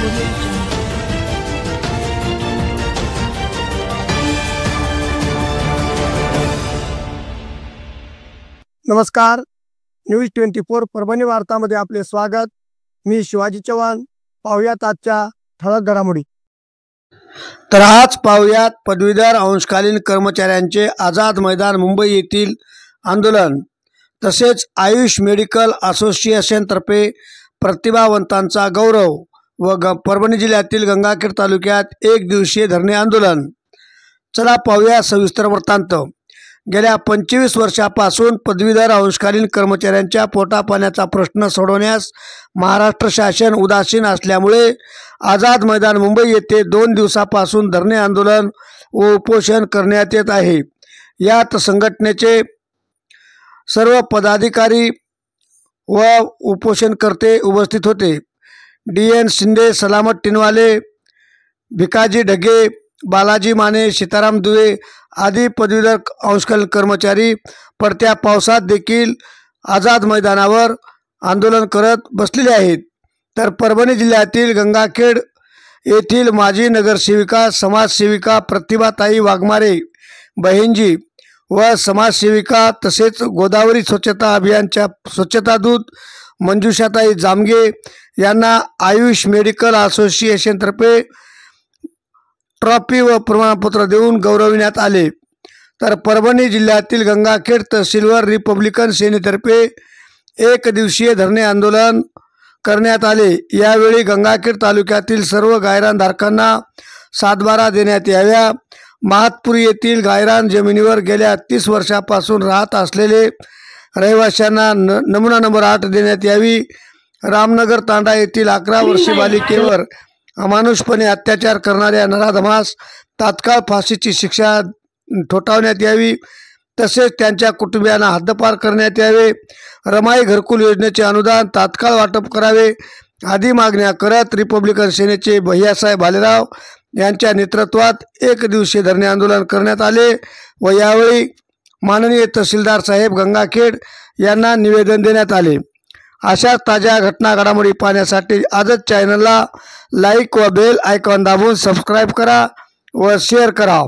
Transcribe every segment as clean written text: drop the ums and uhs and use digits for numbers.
नमस्कार, न्यूज 24 परभणी वार्तामध्ये आपले स्वागत। मी शिवाजी चव्हाण। पाहुयात आजच्या ठळक घडामोडी। तर आज पाहुयात पदवीधर अंशकालीन कर्मचाऱ्यांचे आझाद मैदान मुंबई येथील आंदोलन, तसेच आयुष मेडिकल असोसिएशन तर्फे प्रतिभावंतांचा गौरव व परभणी जिल्ह्यातील गंगाखेड तालुक्यात एक दिवसीय धरणे आंदोलन। चला पाहूया सविस्तर वृत्तांत। गेल्या 25 वर्षापासून पदवीधर अंशकालीन कर्मचाऱ्यांच्या पोटापाण्याचा प्रश्न सोडवण्यास महाराष्ट्र शासन उदासीन असल्यामुळे आझाद मैदान मुंबई येथे 2 दिवसापासून धरणे आंदोलन व उपोषण करण्यात येत आहे। यात संघटनेचे सर्व पदाधिकारी व उपोषणकर्ते उपस्थित होते। DN शिंदे, सलामत टिनवाले, भिकाजी ढगे, बालाजी माने, सीताराम दुवे आदी पदवीधर अंशकालीन कर्मचारी पडत्या पावसात देखील आझाद मैदानावर आंदोलन करत बसलेले आहेत। तर परभणी जिल्ह्यातील गंगाखेड येथील माजी नगरसेविका समाजसेविका प्रतिभाताई वाघमारे बहिणजी व समाजसेविका तसेच गोदावरी स्वच्छता अभियानच्या स्वच्छतादूत मंजुषाताई जामगे यांना आयुष मेडिकल असोसिएशन तर्फे ट्रॉफी व प्रमाणपत्र देऊन गौरविण्यात आले। तर परभणी जिल्ह्यातील गंगाखेड तहसीलवर रिपब्लिकन सेनेतर्फे एक दिवसीय धरणे आंदोलन करण्यात आले। यावेळी गंगाखेड तालुक्यातील सर्व गायरानधारकांना सातबारा देण्यात याव्या, महातपूर येथील गायरान जमिनीवर गेल्या 30 वर्षापासून राहत असलेले रहिवाशांना नमुना नंबर 8 देण्यात यावी, रामनगर तांडा येथील 11 वर्षीय बालिकेवर अमानुषपणे अत्याचार करणाऱ्या नराधमास तात्काळ फाशीची शिक्षा ठोठावण्यात यावी, तसेच त्यांच्या कुटुंबियांना हद्दपार करण्यात यावे, रमाई घरकुल योजनेचे अनुदान तात्काळ वाटप करावे आदी मागण्या करत रिपब्लिकन सेनेचे भैयासाहेब भालेराव यांच्या नेतृत्वात एक दिवसीय धरणे आंदोलन करण्यात आले व यावेळी माननीय तहसीलदार साहेब गंगाखेड यांना निवेदन देण्यात आले। अशा ताज्या घटना घडामोडी पाहण्यासाठी आजच चॅनलला लाईक व बेल आयकॉन दाबून सबस्क्राईब करा व शेअर करा।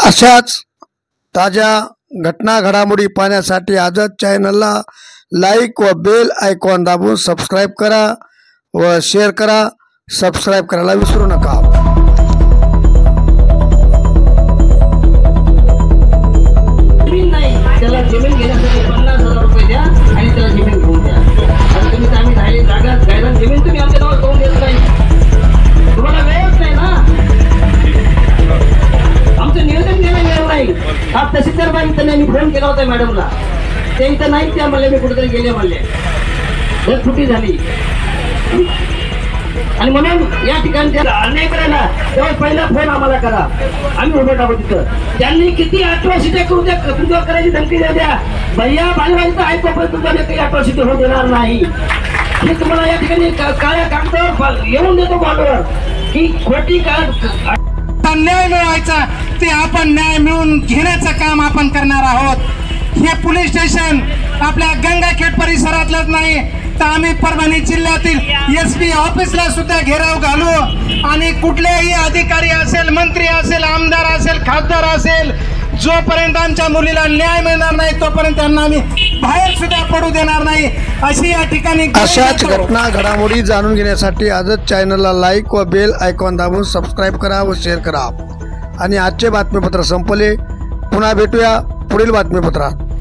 अशाच ताज्या घटना घडामोडी पाहण्यासाठी आजच चॅनलला लाईक व बेल आयकॉन दाबून सबस्क्राईब करा व शेअर करा। सबस्क्राईब करायला विसरू नका। त्याला जमीन घेण्यासाठी 50,000 रुपये द्या आणि त्याला जमीन घेऊन द्या। आणि तुम्ही आम्ही राहिली जागा गायरान जमीन तुम्ही आमच्या नावावर करून देत नाही, तुम्हाला वेळच नाही ना। आमचं निवेदन द्यायला वेळ नाही। हा तहसीलदार बाई त्यांनी मी फोन केला होता मॅडमला, ते इथं नाही, त्या म्हणले मी कुठेतरी गेले म्हणले, जर सुट्टी झाली आणि म्हणून या ठिकाणी अन्याय करायला तेव्हा पहिला फोन आम्हाला करा, आम्ही उभं टाकू तिथं। त्यांनी किती अट्रॉसिटी करू द्या, तुमच्यावर करायची धमकी द्या, भैया बालवाईचं ऐकतो पण तुमच्याकडे काही अट्रॉसिटी होऊ देणार नाही। मी तुम्हाला या ठिकाणी काळ्या कागदावर येऊन देतो बॉर्डरवर की खोटी न्याय मिळवायचा ते आपण न्याय मिळवून घेण्याचं काम आपण करणार आहोत। हे पोलीस स्टेशन आपल्या गंगाखेड परिसरातलंच नाही तर आम्ही परभणी जिल्ह्यातील SP ऑफिसला सुद्धा घेराव घालू आणि कुठलेही अधिकारी असेल, मंत्री असेल, आमदार असेल, खासदार असेल, जोपर्यंत आमच्या मुलीला न्याय मिळणार नाही तोपर्यंत त्यांना आम्ही बाहेर सुद्धा पडू देणार नाही, अशी या ठिकाणी। अशाच घटना घडामोडी जाणून घेण्यासाठी आजच चॅनलला लाईक व बेल आयकॉन दाबून सबस्क्राईब करा व शेअर करा। आणि आजचे बातमीपत्र संपले, पुन्हा भेटूया पुढील बातमीपत्रात।